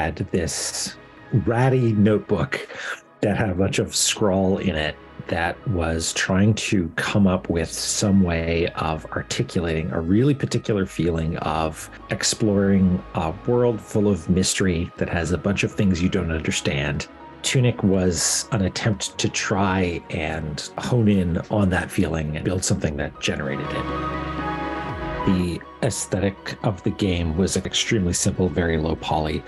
had this ratty notebook that had a bunch of scrawl in it that was trying to come up with some way of articulating a really particular feeling of exploring a world full of mystery that has a bunch of things you don't understand. Tunic was an attempt to try and hone in on that feeling and build something that generated it. The aesthetic of the game was extremely simple, very low poly,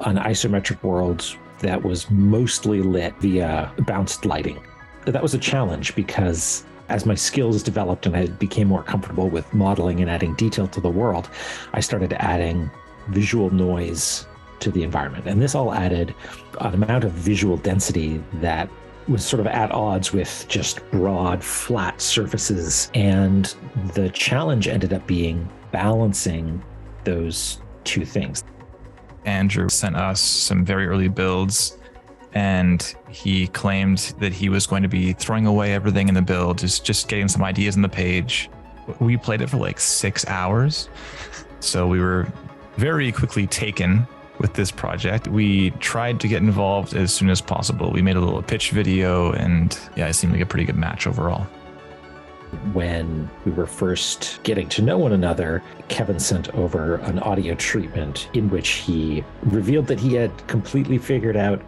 an isometric world that was mostly lit via bounced lighting. That was a challenge because as my skills developed and I became more comfortable with modeling and adding detail to the world, I started adding visual noise to the environment. And this all added an amount of visual density that was sort of at odds with just broad, flat surfaces. And the challenge ended up being balancing those two things. Andrew sent us some very early builds, and he claimed that he was going to be throwing away everything in the build, just getting some ideas on the page. We played it for like 6 hours, so we were very quickly taken with this project. We tried to get involved as soon as possible. We made a little pitch video, and yeah, it seemed like a pretty good match overall. When we were first getting to know one another, Kevin sent over an audio treatment in which he revealed that he had completely figured out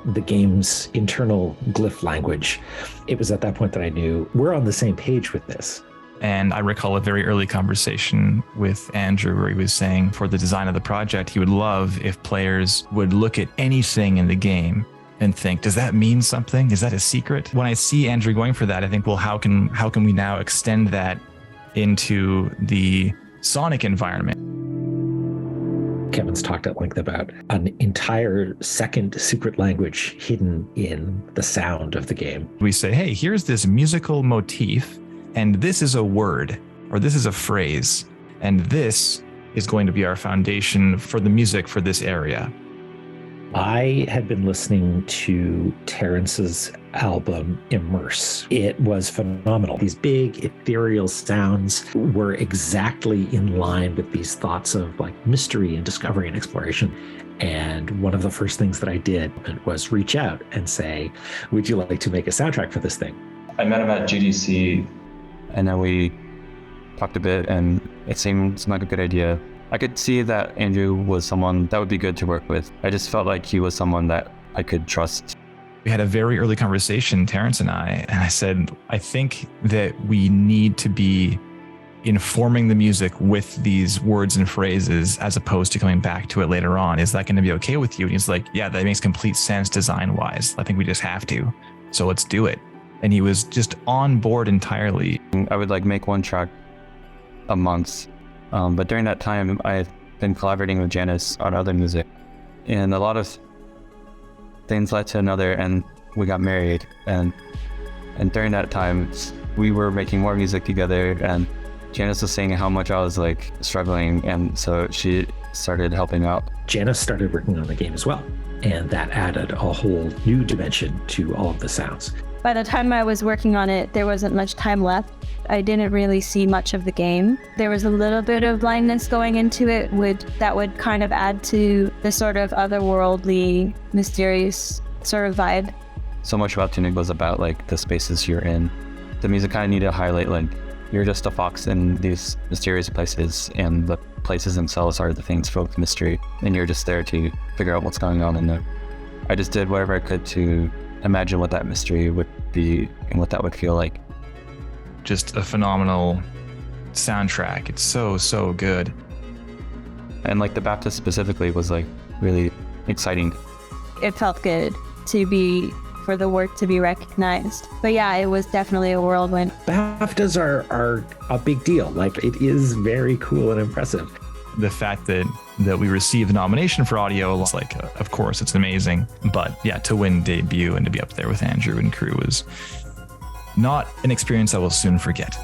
the game's internal glyph language. It was at that point that I knew we're on the same page with this. And I recall a very early conversation with Andrew where he was saying for the design of the project, he would love if players would look at anything in the game and think, does that mean something? Is that a secret? When I see Andrew going for that, I think, well, how can we now extend that into the Sonic environment? Kevin's talked at length about an entire second secret language hidden in the sound of the game. We say, hey, here's this musical motif, and this is a word, or this is a phrase, and this is going to be our foundation for the music for this area. I had been listening to Terrence's album Immerse. It was phenomenal. These big ethereal sounds were exactly in line with these thoughts of like mystery and discovery and exploration. And one of the first things that I did was reach out and say, would you like to make a soundtrack for this thing? I met him at GDC. And then we talked a bit, and it seemed like a good idea. I could see that Andrew was someone that would be good to work with. I just felt like he was someone that I could trust. We had a very early conversation, Terrence and I said, I think that we need to be informing the music with these words and phrases as opposed to coming back to it later on. Is that going to be okay with you? And he's like, yeah, that makes complete sense design-wise. I think we just have to. So let's do it. And he was just on board entirely. I would like make one track a month. But during that time, I had been collaborating with Janice on other music, and a lot of things led to another, and we got married. And during that time, we were making more music together, and Janice was saying how much I was like struggling, and so she started helping out. Janice started working on the game as well, and that added a whole new dimension to all of the sounds. By the time I was working on it, there wasn't much time left. I didn't really see much of the game. There was a little bit of blindness going into it that would kind of add to the sort of otherworldly, mysterious sort of vibe. So much about Tunic was about like the spaces you're in. The music kind of needed to highlight like you're just a fox in these mysterious places, and the places themselves are the things filled with mystery, and you're just there to figure out what's going on in there. I just did whatever I could to imagine what that mystery would be and what that would feel like. Just a phenomenal soundtrack. It's so good. And like the BAFTA specifically was like really exciting. It felt good for the work to be recognized. But yeah, it was definitely a whirlwind. BAFTAs are a big deal. Like, it is very cool and impressive. The fact that we received the nomination for audio, was like, of course, it's amazing. But yeah, to win debut and to be up there with Andrew and crew was not an experience I will soon forget.